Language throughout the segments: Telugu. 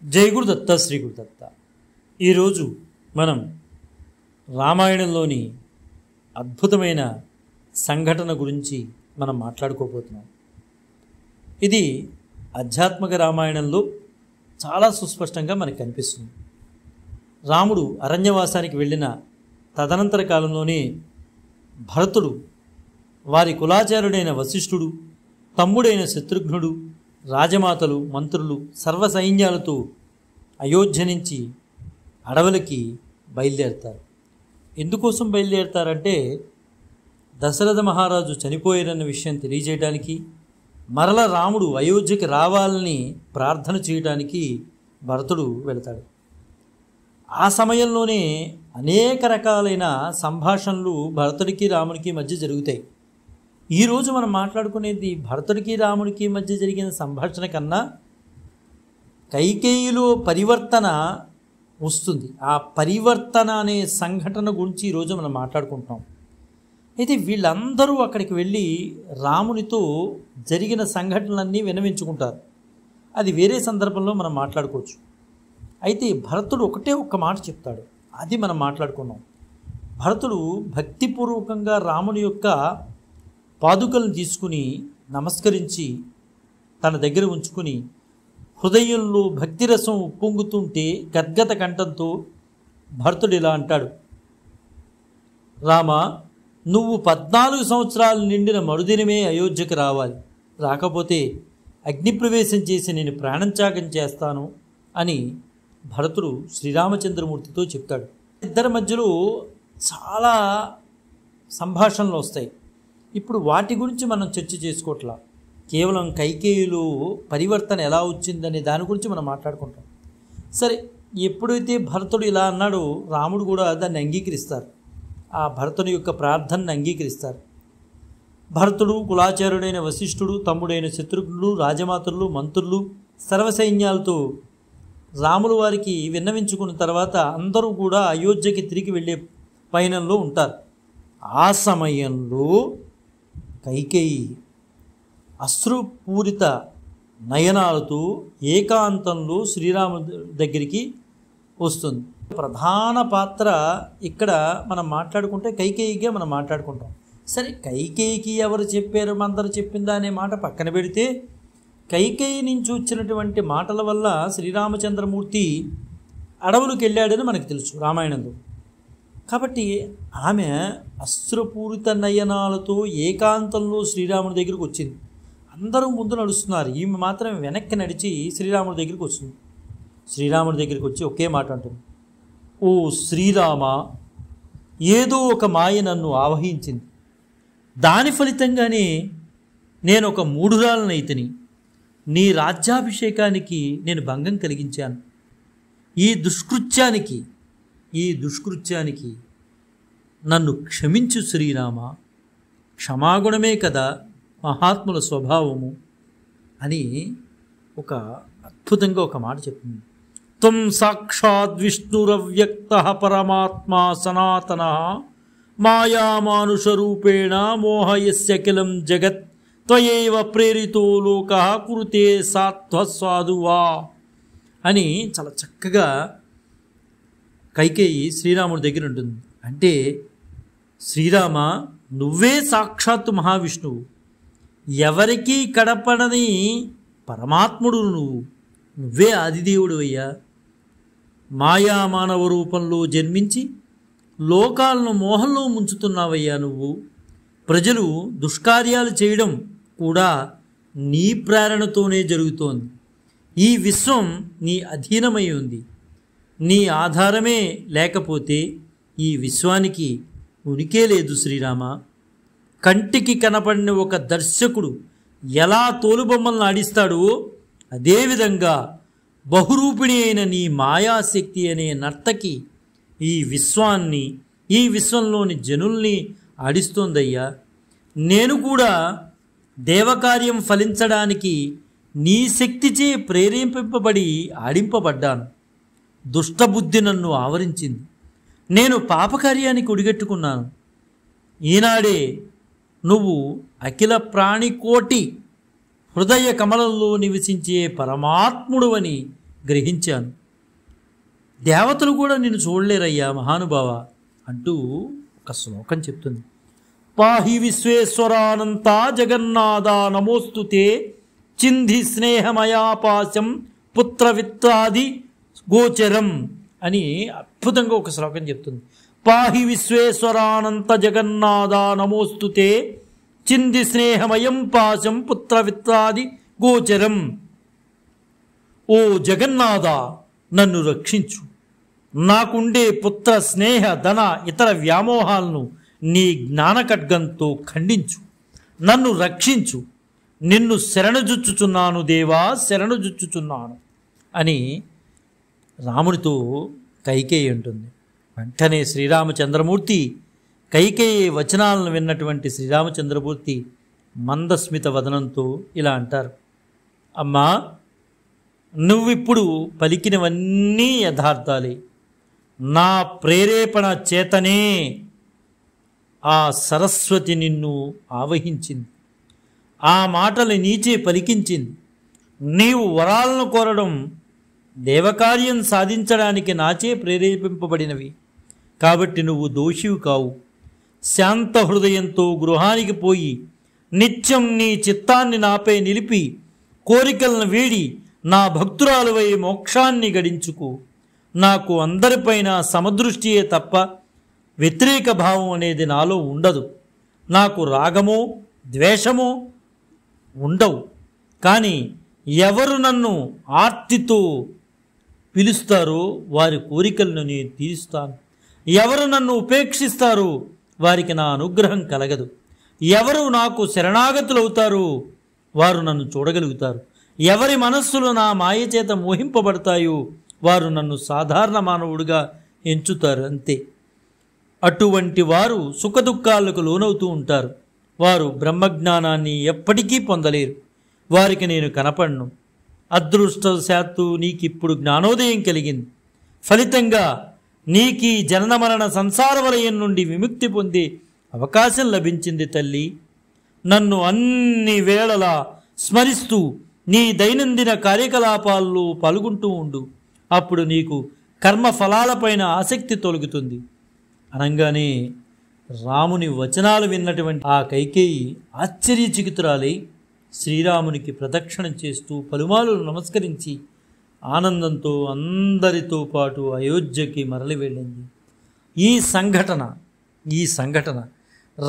జై గురుదత్త శ్రీ గురుదత్త. ఈరోజు మనం రామాయణంలోని అద్భుతమైన సంఘటన గురించి మనం మాట్లాడుకోబోతున్నాం. ఇది ఆధ్యాత్మిక రామాయణంలో చాలా సుస్పష్టంగా మనకు కనిపిస్తుంది. రాముడు అరణ్యవాసానికి వెళ్ళిన తదనంతర కాలంలోనే భరతుడు, వారి కులాచారుడైన వశిష్ఠుడు, తమ్ముడైన శత్రుఘ్నుడు, రాజమాతలు, మంత్రులు సర్వ సైన్యాలతో అయోధ్య నుంచి అడవులకి బయలుదేరుతారు. ఎందుకోసం బయలుదేరుతారంటే దశరథ మహారాజు చనిపోయారన్న విషయం తెలియజేయడానికి, మరల రాముడు అయోధ్యకి రావాలని ప్రార్థన చేయడానికి భరతుడు వెళతాడు. ఆ సమయంలోనే అనేక రకాలైన సంభాషణలు భరతుడికి రామునికి మధ్య జరుగుతాయి. ఈరోజు మనం మాట్లాడుకునేది భరతుడికి రాముడికి మధ్య జరిగిన సంభాషణ కన్నా కైకేయిలో పరివర్తన వస్తుంది. ఆ పరివర్తన అనే సంఘటన గురించి ఈరోజు మనం మాట్లాడుకుంటున్నాం. అయితే వీళ్ళందరూ అక్కడికి వెళ్ళి రామునితో జరిగిన సంఘటనలన్నీ విన్నవించుకుంటారు. అది వేరే సందర్భంలో మనం మాట్లాడుకోవచ్చు. అయితే భరతుడు ఒక్క మాట చెప్తాడు, అది మనం మాట్లాడుకున్నాం. భరతుడు భక్తిపూర్వకంగా రాముని యొక్క పాదుకలను తీసుకుని నమస్కరించి తన దగ్గర ఉంచుకుని హృదయంలో భక్తిరసం ఉప్పొంగుతుంటే గద్గత కంఠంతో భరతుడు ఇలా అంటాడు, రామా, నువ్వు 14 సంవత్సరాలు నిండిన మరుదినమే అయోధ్యకు రావాలి. రాకపోతే అగ్నిప్రవేశం చేసి నేను ప్రాణత్యాగం చేస్తాను అని భరతుడు శ్రీరామచంద్రమూర్తితో చెప్తాడు. ఇద్దరి మధ్యలో చాలా సంభాషణలు వస్తాయి. ఇప్పుడు వాటి గురించి మనం చర్చ చేసుకోవట్లా, కేవలం కైకేయిలో పరివర్తన ఎలా వచ్చిందనే దాని గురించి మనం మాట్లాడుకుంటాం. సరే, ఎప్పుడైతే భరతుడు ఇలా అన్నాడో రాముడు కూడా దాన్ని అంగీకరిస్తారు. ఆ భరతుని యొక్క ప్రార్థనను అంగీకరిస్తారు. భరతుడు, కులాచారుడైన వశిష్ఠుడు, తమ్ముడైన శత్రుఘ్నుడు, రాజమాతలు, మంత్రులు సర్వసైన్యాలతో రాములు వారికి విన్నవించుకున్న తర్వాత అందరూ కూడా అయోధ్యకి తిరిగి వెళ్ళే పయనంలో ఉంటారు. ఆ సమయంలో కైకేయి అశ్రుపూరిత నయనాలతో ఏకాంతంలో శ్రీరాముడి దగ్గరికి వస్తుంది. ప్రధాన పాత్ర ఇక్కడ మనం మాట్లాడుకుంటే కైకేయిగా మనం మాట్లాడుకుంటాం. సరే, కైకేయికి ఎవరు చెప్పారు, అందరూ చెప్పిందా అనే మాట పక్కన పెడితే, కైకేయి నుంచి వచ్చినటువంటి మాటల వల్ల శ్రీరామచంద్రమూర్తి అడవులకు వెళ్ళాడని మనకు తెలుసు రామాయణంలో. కాబట్టి ఆమె అశ్రుపూరిత నయనాలతో ఏకాంతంలో శ్రీరాముడి దగ్గరికి వచ్చింది. అందరూ ముందు నడుస్తున్నారు, ఈమె మాత్రం వెనక్కి నడిచి శ్రీరాముడి దగ్గరికి వస్తుంది. శ్రీరాముడి దగ్గరికి వచ్చి ఒకే మాట అంటుంది, ఓ శ్రీరామ, ఏదో ఒక మాయ నన్ను ఆవహించింది. దాని ఫలితంగానే నేను ఒక మూఢురాలనైతిని. నీ రాజ్యాభిషేకానికి నేను భంగం కలిగించాను. ఈ దుష్కృత్యానికి నన్ను క్షమించు శ్రీరామ. క్షమాగుణమే కదా మహాత్ముల స్వభావము అని ఒక అద్భుతంగా ఒక మాట చెప్తుంది. త్వం సాక్షాత్ విష్ణురవ్యక్త పరమాత్మా సనాతన మాయామానుషరూపేణ మోహయస్యఖిలం జగత్ త్వయేవ ప్రేరితో లోకః కురుతే సాత్వస్వాదువా అని చాలా చక్కగా కైకేయి శ్రీరాముడి దగ్గర ఉంటుంది. అంటే శ్రీరామ, నువ్వే సాక్షాత్తు మహావిష్ణువు, ఎవరికీ కడపడని పరమాత్ముడు నువ్వే ఆదిదేవుడు అయ్యా. మాయామానవ రూపంలో జన్మించి లోకాలను మోహంలో ముంచుతున్నావయ్యా నువ్వు. ప్రజలు దుష్కార్యాలు చేయడం కూడా నీ ప్రేరణతోనే జరుగుతోంది. ఈ విశ్వం నీ అధీనమై ఉంది. నీ ఆధారమే లేకపోతే ఈ విశ్వానికి ఉనికే లేదు శ్రీరామ. కంటికి కనపడిన ఒక దర్శకుడు ఎలా తోలుబొమ్మలను ఆడిస్తాడో అదేవిధంగా బహురూపిణి అయిన నీ మాయాశక్తి అనే నర్తకి ఈ విశ్వంలోని జనుల్ని ఆడిస్తోందయ్యా. నేను కూడా దేవకార్యం ఫలించడానికి నీ శక్తిచే ప్రేరేపింపబడి ఆడింపబడ్డాను. దుష్టబుద్ధి నన్ను ఆవరించింది. నేను పాపకార్యానికి ఒడిగట్టుకున్నాను. ఈనాడే నువ్వు అఖిల ప్రాణికోటి హృదయ కమలంలో నివసించే పరమాత్ముడు అని గ్రహించాను. దేవతలు కూడా నిన్ను చూడలేరయ్యా మహానుభావ అంటూ ఒక శ్లోకం చెప్తుంది. పాహి విశ్వేశ్వరానంత జగన్నాథ నమోస్తుతే చింధి స్నేహమయాపాశం పుత్రవిత్తాది గోచరం అని అద్భుతంగా ఒక శ్లోకం చెప్తుంది. పాహి విశ్వేశ్వరానంత జగన్నాథ నమోస్తుతే చింది స్నేహమయం పాశం పుత్రవిత్తాది గోచరం. ఓ జగన్నాథ, నన్ను రక్షించు. నాకుండే పుత్ర స్నేహ ధన ఇతర వ్యామోహాలను నీ జ్ఞానఖడ్గంతో ఖండించు. నన్ను రక్షించు. నిన్ను శరణుజుచ్చుచున్నాను దేవా, శరణుజుచ్చుచున్నాను అని రామునితో కైకేయి అంటుంది. వెంటనే శ్రీరామచంద్రమూర్తి కైకేయి వచనాలను విన్నటువంటి శ్రీరామచంద్రమూర్తి మందస్మిత వదనంతో ఇలా అంటారు. అమ్మా, నువ్విప్పుడు పలికినవన్నీ యథార్థాలే. నా ప్రేరేపణ చేతనే ఆ సరస్వతి నిన్ను ఆవహించింది. ఆ మాటలు నీచే పలికించింది. నీవు వరాలను కోరడం దేవకార్యం సాధించడానికి నాచే ప్రేరేపింపబడినవి. కాబట్టి నువ్వు దోషివి కావు. శాంత హృదయంతో గృహానికి పోయి నిత్యం నీ చిత్తాన్ని నాపై నిలిపి కోరికలను వీడి నా భక్తురాలువై మోక్షాన్ని గడించుకు. నాకు అందరిపైన సమదృష్టియే తప్ప వ్యతిరేక భావం అనేది నాలో ఉండదు. నాకు రాగమో ద్వేషమో ఉండవు. కానీ ఎవరు నన్ను ఆర్తితో పిలుస్తారో వారి కోరికలను నేను తీరుస్తాను. ఎవరు నన్ను ఉపేక్షిస్తారో వారికి నా అనుగ్రహం కలగదు. ఎవరు నాకు శరణాగతులవుతారో వారు నన్ను చూడగలుగుతారు. ఎవరి మనస్సులు నా మాయ చేత మోహింపబడతాయో వారు నన్ను సాధారణ మానవుడిగా ఎంచుతారు, అంతే. అటువంటి వారు సుఖదుఖాలకు లోనవుతూ ఉంటారు. వారు బ్రహ్మజ్ఞానాన్ని ఎప్పటికీ పొందలేరు. వారికి నేను కనపడను. అదృష్టవశాత్తు నీకిప్పుడు జ్ఞానోదయం కలిగింది. ఫలితంగా నీకీ జనన మరణ సంసార వలయం నుండి విముక్తి పొందే అవకాశం లభించింది తల్లి. నన్ను అన్ని వేళలా స్మరిస్తూ నీ దైనందిన కార్యకలాపాల్లో పాల్గొంటూ ఉండు. అప్పుడు నీకు కర్మఫలాలపైన ఆసక్తి తొలగుతుంది అనగానే రాముని వచనాలు విన్నటువంటి ఆ కైకేయి ఆశ్చర్యచకితురాలై శ్రీరామునికి ప్రదక్షిణం చేస్తూ పలుమార్లు నమస్కరించి ఆనందంతో అందరితో పాటు అయోధ్యకి మరలి వెళ్ళింది. ఈ సంఘటన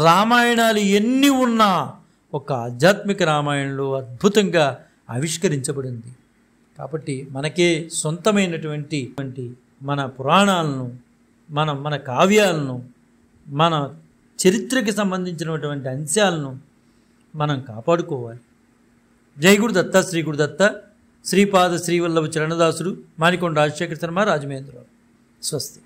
రామాయణాలు ఎన్ని ఉన్నా ఒక ఆధ్యాత్మిక రామాయణంలో అద్భుతంగా ఆవిష్కరించబడింది. కాబట్టి మనకే సొంతమైనటువంటి మన పురాణాలను, మన కావ్యాలను, మన చరిత్రకి సంబంధించినటువంటి అంశాలను మనం కాపాడుకోవాలి. జై గురుదత్త, శ్రీ గురుదత్త, శ్రీపాద శ్రీవల్లభ చరణదాసుడు, మానికొండ రాజశేఖర శర్మ, రాజమహేంద్రరావు. స్వస్తి.